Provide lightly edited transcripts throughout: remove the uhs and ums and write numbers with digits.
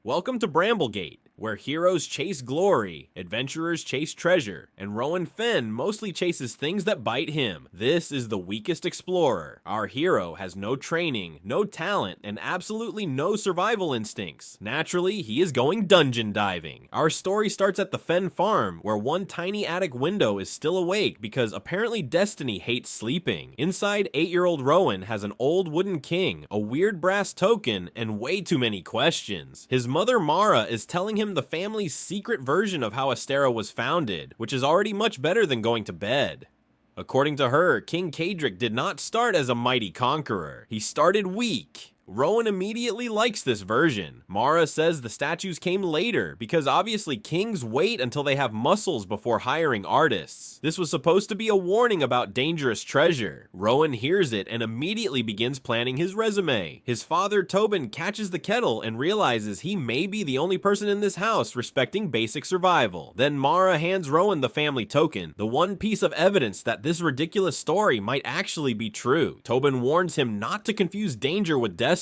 Welcome to Bramblegate, where heroes chase glory, adventurers chase treasure, and Rowan Fenn mostly chases things that bite him. This is the weakest explorer. Our hero has no training, no talent, and absolutely no survival instincts. Naturally, he is going dungeon diving. Our story starts at the Fenn farm, where one tiny attic window is still awake because apparently Destiny hates sleeping. Inside, 8-year-old Rowan has an old wooden king, a weird brass token, and way too many questions. His mother Mara is telling him the family's secret version of how Astera was founded, which is already much better than going to bed. According to her, King Kadric did not start as a mighty conqueror. He started weak. Rowan immediately likes this version. Mara says the statues came later, because obviously kings wait until they have muscles before hiring artists. This was supposed to be a warning about dangerous treasure. Rowan hears it and immediately begins planning his resume. His father Tobin catches the kettle and realizes he may be the only person in this house respecting basic survival. Then Mara hands Rowan the family token, the one piece of evidence that this ridiculous story might actually be true. Tobin warns him not to confuse danger with destiny,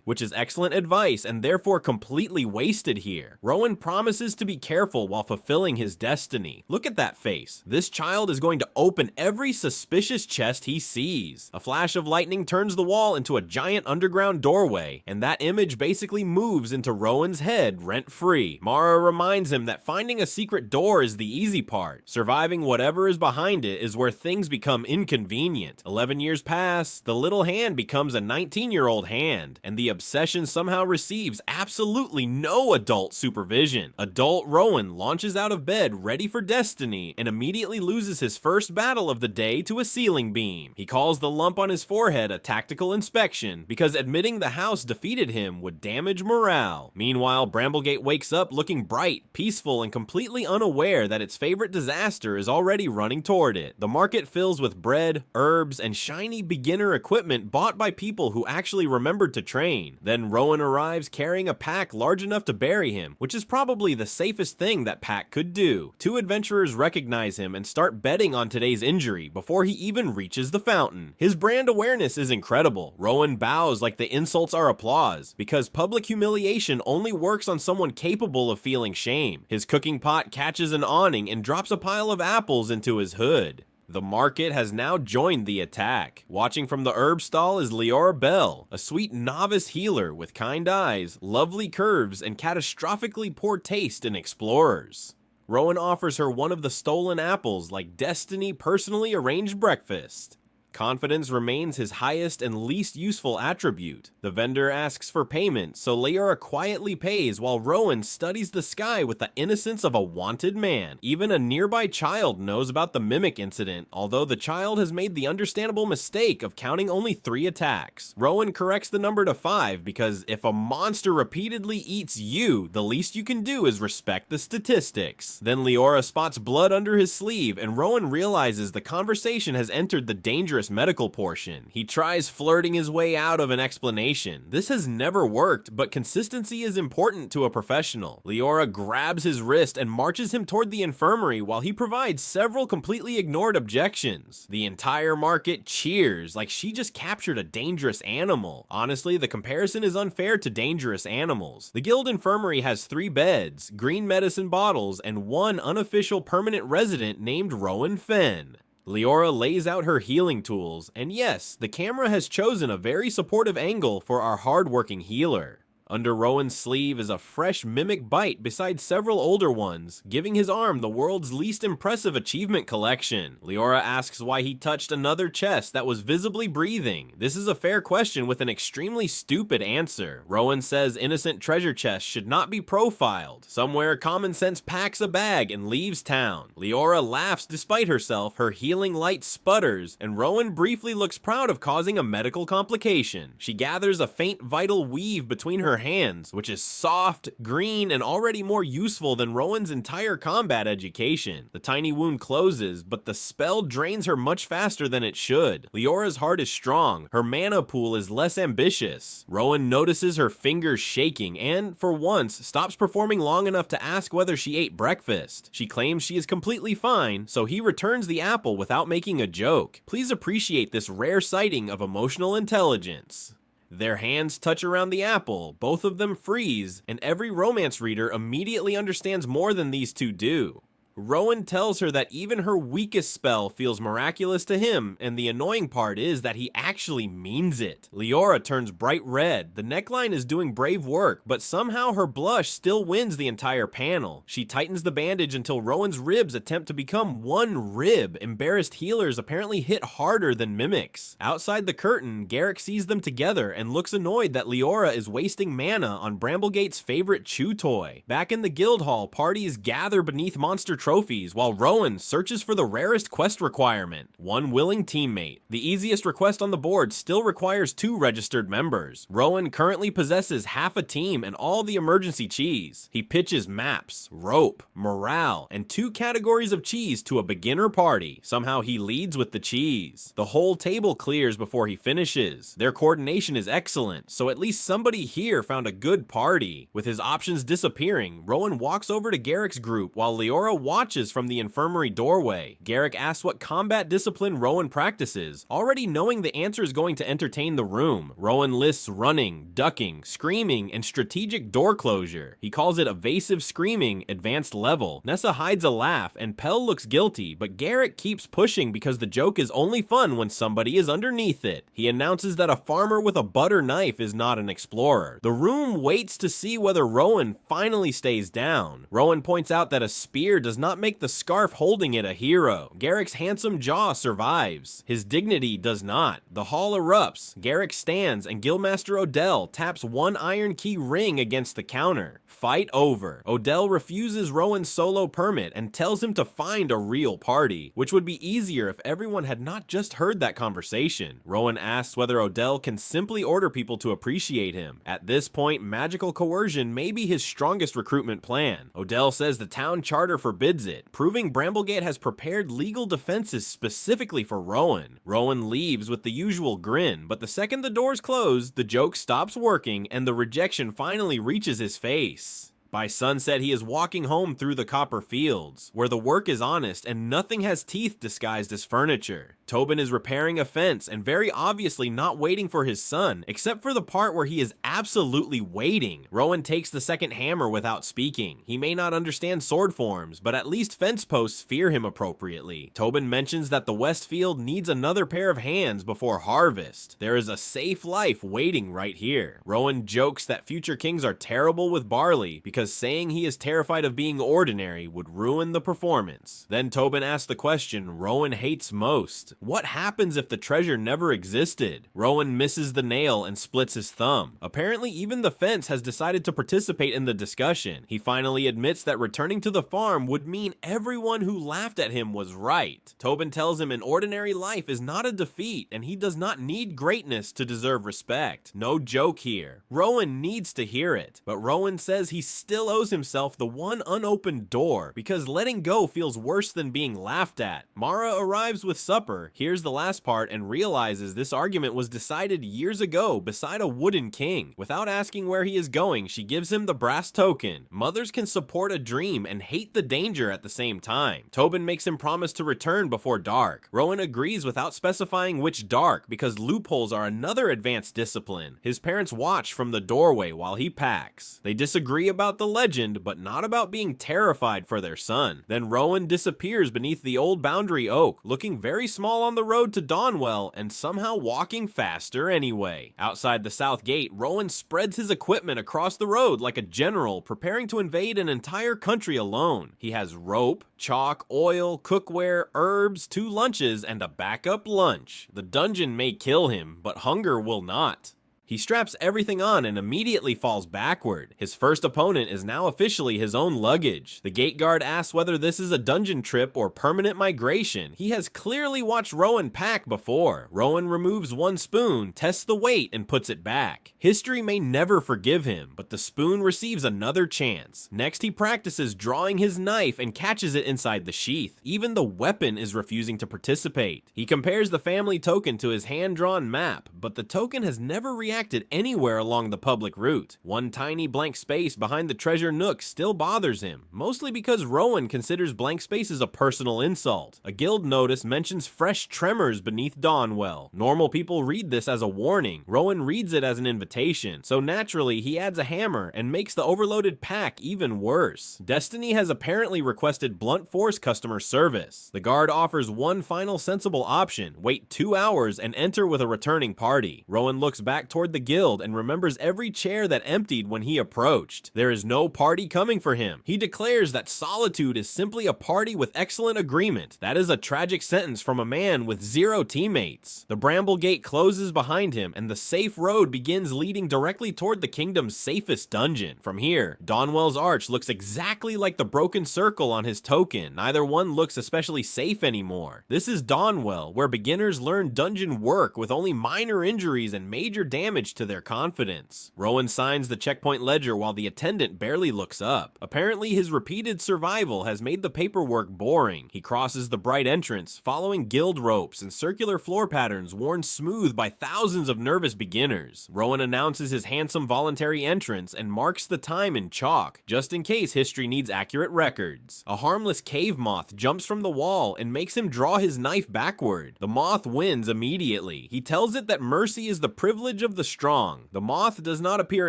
which is excellent advice and therefore completely wasted here. Rowan promises to be careful while fulfilling his destiny. Look at that face. This child is going to open every suspicious chest he sees. A flash of lightning turns the wall into a giant underground doorway, and that image basically moves into Rowan's head rent-free. Mara reminds him that finding a secret door is the easy part. Surviving whatever is behind it is where things become inconvenient. 11 years pass, the little hand becomes a 19-year-old hand, and the obsession somehow receives absolutely no adult supervision. Adult Rowan launches out of bed ready for destiny and immediately loses his first battle of the day to a ceiling beam. He calls the lump on his forehead a tactical inspection because admitting the house defeated him would damage morale. Meanwhile, Bramblegate wakes up looking bright, peaceful, and completely unaware that its favorite disaster is already running toward it. The market fills with bread, herbs, and shiny beginner equipment bought by people who actually remembered to train. Then Rowan arrives carrying a pack large enough to bury him, which is probably the safest thing that pack could do. Two adventurers recognize him and start betting on today's injury before he even reaches the fountain. His brand awareness is incredible. Rowan bows like the insults are applause, because public humiliation only works on someone capable of feeling shame. His cooking pot catches an awning and drops a pile of apples into his hood. The market has now joined the attack. Watching from the herb stall is Leora Bell, a sweet novice healer with kind eyes, lovely curves, and catastrophically poor taste in explorers. Rowan offers her one of the stolen apples like Destiny personally arranged breakfast. Confidence remains his highest and least useful attribute. The vendor asks for payment, so Leora quietly pays while Rowan studies the sky with the innocence of a wanted man. Even a nearby child knows about the mimic incident, although the child has made the understandable mistake of counting only 3 attacks. Rowan corrects the number to 5 because if a monster repeatedly eats you, the least you can do is respect the statistics. Then Leora spots blood under his sleeve, and Rowan realizes the conversation has entered the dangerous medical portion. He tries flirting his way out of an explanation. This has never worked, but consistency is important to a professional. Leora grabs his wrist and marches him toward the infirmary while he provides several completely ignored objections. The entire market cheers like she just captured a dangerous animal. Honestly, the comparison is unfair to dangerous animals. The guild infirmary has 3 beds, green medicine bottles, and 1 unofficial permanent resident named Rowan Fenn. Leora lays out her healing tools, and yes, the camera has chosen a very supportive angle for our hardworking healer. Under Rowan's sleeve is a fresh mimic bite beside several older ones, giving his arm the world's least impressive achievement collection. Leora asks why he touched another chest that was visibly breathing. This is a fair question with an extremely stupid answer. Rowan says innocent treasure chests should not be profiled. Somewhere common sense packs a bag and leaves town. Leora laughs despite herself, her healing light sputters, and Rowan briefly looks proud of causing a medical complication. She gathers a faint vital weave between her hands, which is soft, green, and already more useful than Rowan's entire combat education. The tiny wound closes, but the spell drains her much faster than it should. Leora's heart is strong, her mana pool is less ambitious. Rowan notices her fingers shaking and, for once, stops performing long enough to ask whether she ate breakfast. She claims she is completely fine, so he returns the apple without making a joke. Please appreciate this rare sighting of emotional intelligence. Their hands touch around the apple, both of them freeze, and every romance reader immediately understands more than these two do. Rowan tells her that even her weakest spell feels miraculous to him, and the annoying part is that he actually means it. Leora turns bright red. The neckline is doing brave work, but somehow her blush still wins the entire panel. She tightens the bandage until Rowan's ribs attempt to become one rib. Embarrassed healers apparently hit harder than mimics. Outside the curtain, Garrick sees them together and looks annoyed that Leora is wasting mana on Bramblegate's favorite chew toy. Back in the guild hall, parties gather beneath monster trophies while Rowan searches for the rarest quest requirement, one willing teammate. The easiest request on the board still requires 2 registered members. Rowan currently possesses half a team and all the emergency cheese. He pitches maps, rope, morale, and 2 categories of cheese to a beginner party. Somehow he leads with the cheese. The whole table clears before he finishes. Their coordination is excellent, so at least somebody here found a good party. With his options disappearing, Rowan walks over to Garrick's group while Leora watches from the infirmary doorway. Garrick asks what combat discipline Rowan practices, already knowing the answer is going to entertain the room. Rowan lists running, ducking, screaming, and strategic door closure. He calls it evasive screaming, advanced level. Nessa hides a laugh, and Pell looks guilty, but Garrick keeps pushing because the joke is only fun when somebody is underneath it. He announces that a farmer with a butter knife is not an explorer. The room waits to see whether Rowan finally stays down. Rowan points out that a spear does not make the scarf holding it a hero. Garrick's handsome jaw survives. His dignity does not. The hall erupts. Garrick stands and Guildmaster Odell taps 1 iron key ring against the counter. Fight over. Odell refuses Rowan's solo permit and tells him to find a real party, which would be easier if everyone had not just heard that conversation. Rowan asks whether Odell can simply order people to appreciate him. At this point, magical coercion may be his strongest recruitment plan. Odell says the town charter forbids it, proving Bramblegate has prepared legal defenses specifically for Rowan. Rowan leaves with the usual grin, but the second the doors close, the joke stops working and the rejection finally reaches his face. By sunset, he is walking home through the copper fields, where the work is honest and nothing has teeth disguised as furniture. Tobin is repairing a fence and very obviously not waiting for his son, except for the part where he is absolutely waiting. Rowan takes the second hammer without speaking. He may not understand sword forms, but at least fence posts fear him appropriately. Tobin mentions that the West Field needs another pair of hands before harvest. There is a safe life waiting right here. Rowan jokes that future kings are terrible with barley because saying he is terrified of being ordinary would ruin the performance. Then Tobin asks the question Rowan hates most. What happens if the treasure never existed? Rowan misses the nail and splits his thumb. Apparently even the fence has decided to participate in the discussion. He finally admits that returning to the farm would mean everyone who laughed at him was right. Tobin tells him an ordinary life is not a defeat and he does not need greatness to deserve respect. No joke here. Rowan needs to hear it, but Rowan says he still owes himself the one unopened door because letting go feels worse than being laughed at. Mara arrives with supper, hears the last part, and realizes this argument was decided years ago beside a wooden king. Without asking where he is going, she gives him the brass token. Mothers can support a dream and hate the danger at the same time. Tobin makes him promise to return before dark. Rowan agrees without specifying which dark because loopholes are another advanced discipline. His parents watch from the doorway while he packs. They disagree about the legend, but not about being terrified for their son. Then Rowan disappears beneath the old boundary oak, looking very small on the road to Dawnwell and somehow walking faster anyway. Outside the south gate, Rowan spreads his equipment across the road like a general preparing to invade an entire country alone. He has rope, chalk, oil, cookware, herbs, 2 lunches, and a backup lunch. The dungeon may kill him, but hunger will not. He straps everything on and immediately falls backward. His first opponent is now officially his own luggage. The gate guard asks whether this is a dungeon trip or permanent migration. He has clearly watched Rowan pack before. Rowan removes 1 spoon, tests the weight, and puts it back. History may never forgive him, but the spoon receives another chance. Next, he practices drawing his knife and catches it inside the sheath. Even the weapon is refusing to participate. He compares the family token to his hand-drawn map, but the token has never reacted reacted anywhere along the public route. One tiny blank space behind the treasure nook still bothers him, mostly because Rowan considers blank spaces a personal insult. A guild notice mentions fresh tremors beneath Dawnwell. Normal people read this as a warning. Rowan reads it as an invitation, so naturally he adds a hammer and makes the overloaded pack even worse. Destiny has apparently requested blunt force customer service. The guard offers one final sensible option: wait 2 hours and enter with a returning party. Rowan looks back toward the guild and remembers every chair that emptied when he approached. There is no party coming for him. He declares that solitude is simply a party with excellent agreement. That is a tragic sentence from a man with 0 teammates. The Bramblegate closes behind him and the safe road begins leading directly toward the kingdom's safest dungeon. From here, Dawnwell's arch looks exactly like the broken circle on his token. Neither one looks especially safe anymore. This is Dawnwell, where beginners learn dungeon work with only minor injuries and major damage to their confidence. Rowan signs the checkpoint ledger while the attendant barely looks up. Apparently his repeated survival has made the paperwork boring. He crosses the bright entrance, following guild ropes and circular floor patterns worn smooth by thousands of nervous beginners. Rowan announces his handsome voluntary entrance and marks the time in chalk, just in case history needs accurate records. A harmless cave moth jumps from the wall and makes him draw his knife backward. The moth wins immediately. He tells it that mercy is the privilege of the strong. The moth does not appear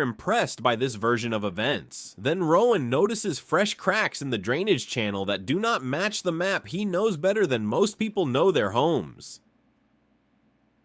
impressed by this version of events. Then Rowan notices fresh cracks in the drainage channel that do not match the map he knows better than most people know their homes.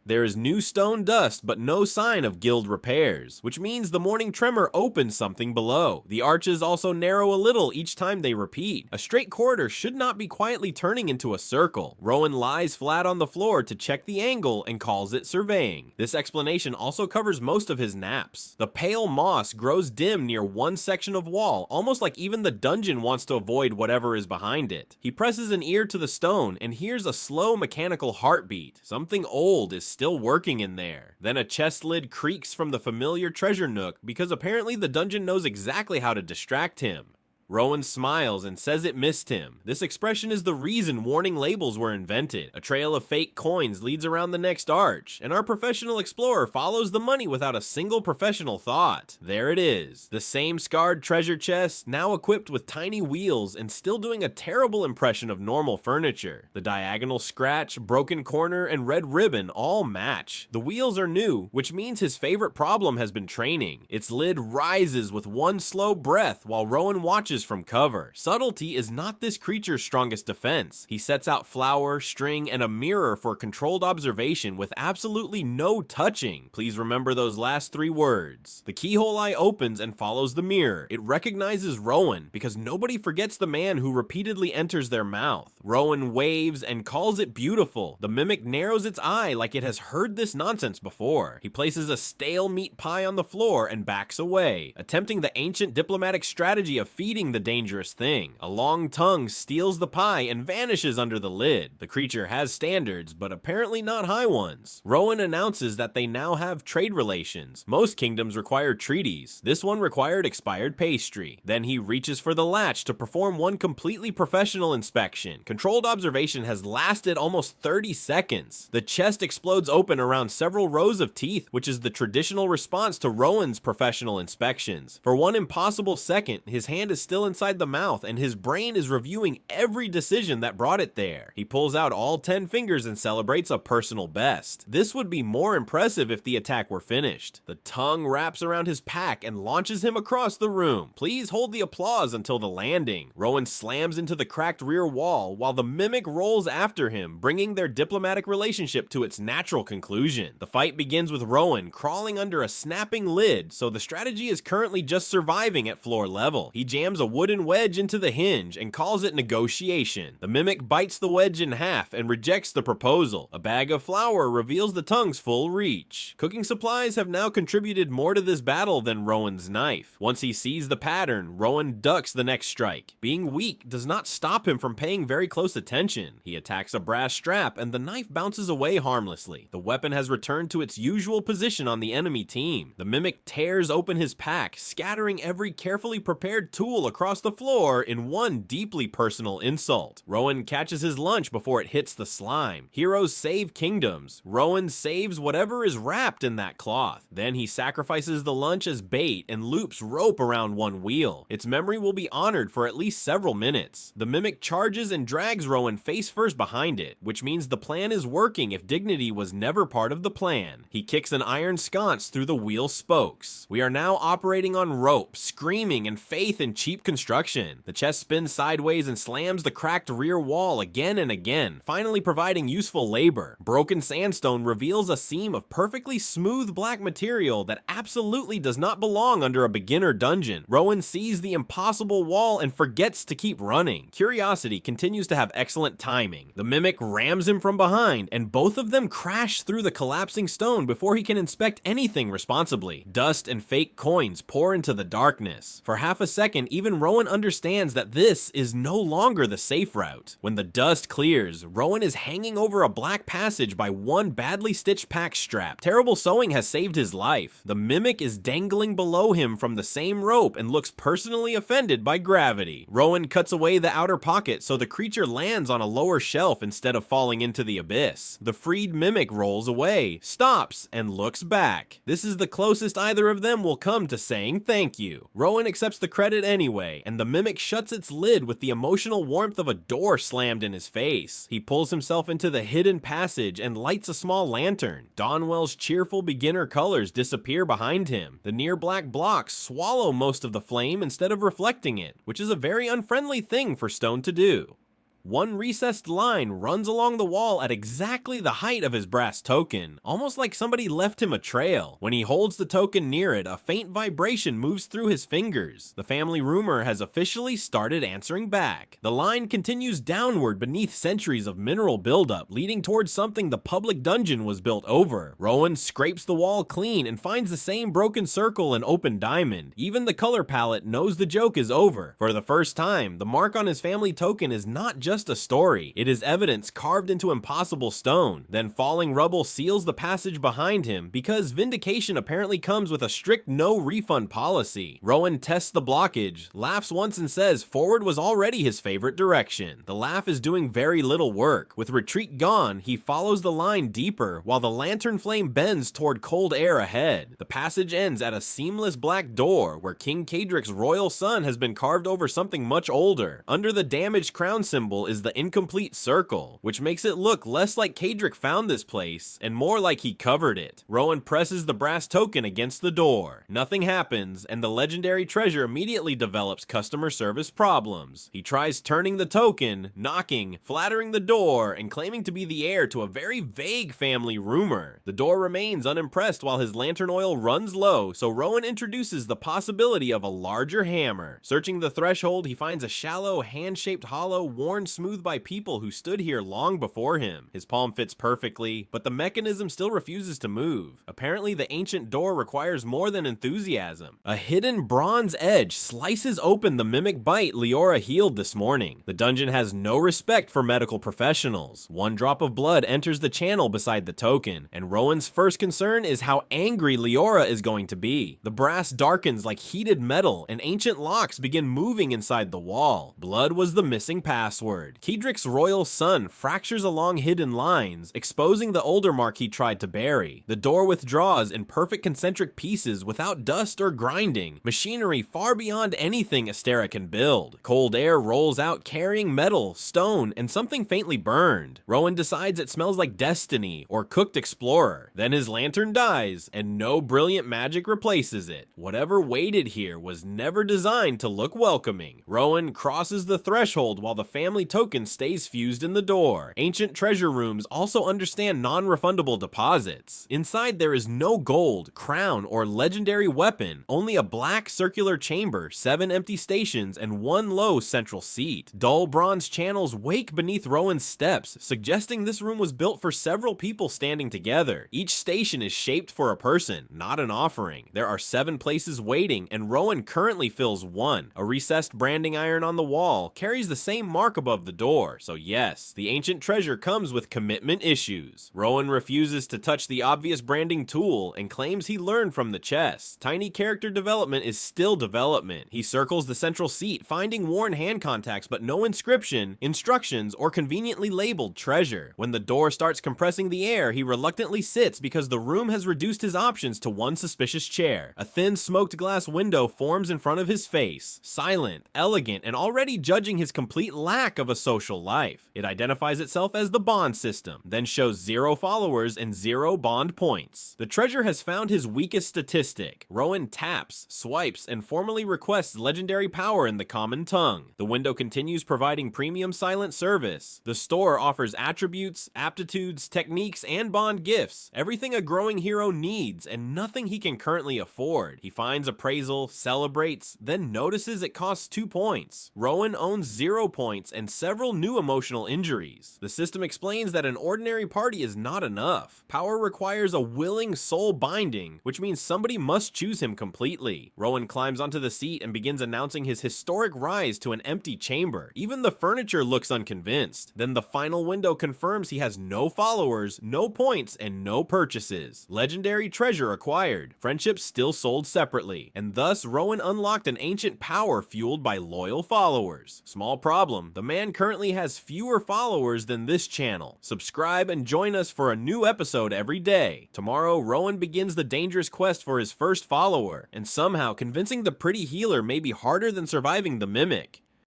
There is new stone dust, but no sign of guild repairs, which means the morning tremor opens something below. The arches also narrow a little each time they repeat. A straight corridor should not be quietly turning into a circle. Rowan lies flat on the floor to check the angle and calls it surveying. This explanation also covers most of his naps. The pale moss grows dim near one section of wall, almost like even the dungeon wants to avoid whatever is behind it. He presses an ear to the stone and hears a slow mechanical heartbeat. Something old is still working in there. Then a chest lid creaks from the familiar treasure nook because apparently the dungeon knows exactly how to distract him. Rowan smiles and says it missed him. This expression is the reason warning labels were invented. A trail of fake coins leads around the next arch, and our professional explorer follows the money without a single professional thought. There it is, the same scarred treasure chest, now equipped with tiny wheels and still doing a terrible impression of normal furniture. The diagonal scratch, broken corner, and red ribbon all match. The wheels are new, which means his favorite problem has been training. Its lid rises with one slow breath while Rowan watches from cover. Subtlety is not this creature's strongest defense. He sets out flour, string, and a mirror for controlled observation with absolutely no touching. Please remember those last 3 words. The keyhole eye opens and follows the mirror. It recognizes Rowan because nobody forgets the man who repeatedly enters their mouth. Rowan waves and calls it beautiful. The mimic narrows its eye like it has heard this nonsense before. He places a stale meat pie on the floor and backs away, attempting the ancient diplomatic strategy of feeding the dangerous thing. A long tongue steals the pie and vanishes under the lid. The creature has standards, but apparently not high ones. Rowan announces that they now have trade relations. Most kingdoms require treaties. This one required expired pastry. Then he reaches for the latch to perform one completely professional inspection. Controlled observation has lasted almost 30 seconds. The chest explodes open around several rows of teeth, which is the traditional response to Rowan's professional inspections. For one impossible second, his hand is still inside the mouth and his brain is reviewing every decision that brought it there. He pulls out all 10 fingers and celebrates a personal best. This would be more impressive if the attack were finished. The tongue wraps around his pack and launches him across the room. Please hold the applause until the landing. Rowan slams into the cracked rear wall while the mimic rolls after him, bringing their diplomatic relationship to its natural conclusion. The fight begins with Rowan crawling under a snapping lid, so the strategy is currently just surviving at floor level. He jams a wooden wedge into the hinge and calls it negotiation. The mimic bites the wedge in half and rejects the proposal. A bag of flour reveals the tongue's full reach. Cooking supplies have now contributed more to this battle than Rowan's knife. Once he sees the pattern, Rowan ducks the next strike. Being weak does not stop him from paying very close attention. He attacks a brass strap and the knife bounces away harmlessly. The weapon has returned to its usual position on the enemy team. The mimic tears open his pack, scattering every carefully prepared tool across the floor in one deeply personal insult. Rowan catches his lunch before it hits the slime. Heroes save kingdoms. Rowan saves whatever is wrapped in that cloth. Then he sacrifices the lunch as bait and loops rope around one wheel. Its memory will be honored for at least several minutes. The mimic charges and drags Rowan face first behind it, which means the plan is working if dignity was never part of the plan. He kicks an iron sconce through the wheel spokes. We are now operating on rope, screaming, and faith in cheap construction. The chest spins sideways and slams the cracked rear wall again and again, finally providing useful labor. Broken sandstone reveals a seam of perfectly smooth black material that absolutely does not belong under a beginner dungeon. Rowan sees the impossible wall and forgets to keep running. Curiosity continues to have excellent timing. The mimic rams him from behind, and both of them crash through the collapsing stone before he can inspect anything responsibly. Dust and fake coins pour into the darkness. For half a second, even Rowan understands that this is no longer the safe route. When the dust clears, Rowan is hanging over a black passage by one badly stitched pack strap. Terrible sewing has saved his life. The mimic is dangling below him from the same rope and looks personally offended by gravity. Rowan cuts away the outer pocket so the creature lands on a lower shelf instead of falling into the abyss. The freed mimic rolls away, stops, and looks back. This is the closest either of them will come to saying thank you. Rowan accepts the credit anyway, and the mimic shuts its lid with the emotional warmth of a door slammed in his face. He pulls himself into the hidden passage and lights a small lantern. Donwell's cheerful beginner colors disappear behind him. The near black blocks swallow most of the flame instead of reflecting it, which is a very unfriendly thing for stone to do. One recessed line runs along the wall at exactly the height of his brass token, almost like somebody left him a trail. When he holds the token near it, a faint vibration moves through his fingers. The family rumor has officially started answering back. The line continues downward beneath centuries of mineral buildup, leading towards something the public dungeon was built over. Rowan scrapes the wall clean and finds the same broken circle and open diamond. Even the color palette knows the joke is over. For the first time, the mark on his family token is not just a story. It is evidence carved into impossible stone. Then falling rubble seals the passage behind him because vindication apparently comes with a strict no refund policy. Rowan tests the blockage, laughs once and says forward was already his favorite direction. The laugh is doing very little work. With retreat gone, he follows the line deeper while the lantern flame bends toward cold air ahead. The passage ends at a seamless black door where King Kadric's royal sun has been carved over something much older. Under the damaged crown symbol is the incomplete circle, which makes it look less like Kadric found this place and more like he covered it. Rowan presses the brass token against the door. Nothing happens, and the legendary treasure immediately develops customer service problems. He tries turning the token, knocking, flattering the door, and claiming to be the heir to a very vague family rumor. The door remains unimpressed while his lantern oil runs low, so Rowan introduces the possibility of a larger hammer. Searching the threshold, he finds a shallow, hand-shaped hollow worn smooth by people who stood here long before him. His palm fits perfectly, but the mechanism still refuses to move. Apparently, the ancient door requires more than enthusiasm. A hidden bronze edge slices open the mimic bite Leora healed this morning. The dungeon has no respect for medical professionals. One drop of blood enters the channel beside the token, and Rowan's first concern is how angry Leora is going to be. The brass darkens like heated metal, and ancient locks begin moving inside the wall. Blood was the missing password. Kadric's royal sun fractures along hidden lines, exposing the older mark he tried to bury. The door withdraws in perfect concentric pieces without dust or grinding, machinery far beyond anything Astera can build. Cold air rolls out carrying metal, stone, and something faintly burned. Rowan decides it smells like destiny or cooked explorer. Then his lantern dies, and no brilliant magic replaces it. Whatever waited here was never designed to look welcoming. Rowan crosses the threshold while the family token stays fused in the door. Ancient treasure rooms also understand non-refundable deposits. Inside there is no gold, crown, or legendary weapon, only a black circular chamber, 7 empty stations, and 1 low central seat. Dull bronze channels wake beneath Rowan's steps, suggesting this room was built for several people standing together. Each station is shaped for a person, not an offering. There are 7 places waiting, and Rowan currently fills 1. A recessed branding iron on the wall carries the same mark above of the door, so yes, the ancient treasure comes with commitment issues. Rowan refuses to touch the obvious branding tool and claims he learned from the chest. Tiny character development is still development. He circles the central seat, finding worn hand contacts but no inscription, instructions, or conveniently labeled treasure. When the door starts compressing the air, he reluctantly sits because the room has reduced his options to one suspicious chair. A thin smoked glass window forms in front of his face, silent, elegant, and already judging his complete lack of a social life. It identifies itself as the bond system, then shows 0 followers and 0 bond points. The treasure has found his weakest statistic. Rowan taps, swipes, and formally requests legendary power in the common tongue. The window continues providing premium silent service. The store offers attributes, aptitudes, techniques, and bond gifts. Everything a growing hero needs, and nothing he can currently afford. He finds appraisal, celebrates, then notices it costs 2 points. Rowan owns 0 points and several new emotional injuries. The system explains that an ordinary party is not enough. Power requires a willing soul binding, which means somebody must choose him completely. Rowan climbs onto the seat and begins announcing his historic rise to an empty chamber. Even the furniture looks unconvinced. Then the final window confirms he has no followers, no points, and no purchases. Legendary treasure acquired. Friendships still sold separately. And thus, Rowan unlocked an ancient power fueled by loyal followers. Small problem, the man currently has fewer followers than this channel. Subscribe and join us for a new episode every day. Tomorrow, Rowan begins the dangerous quest for his first follower, and somehow convincing the pretty healer may be harder than surviving the mimic.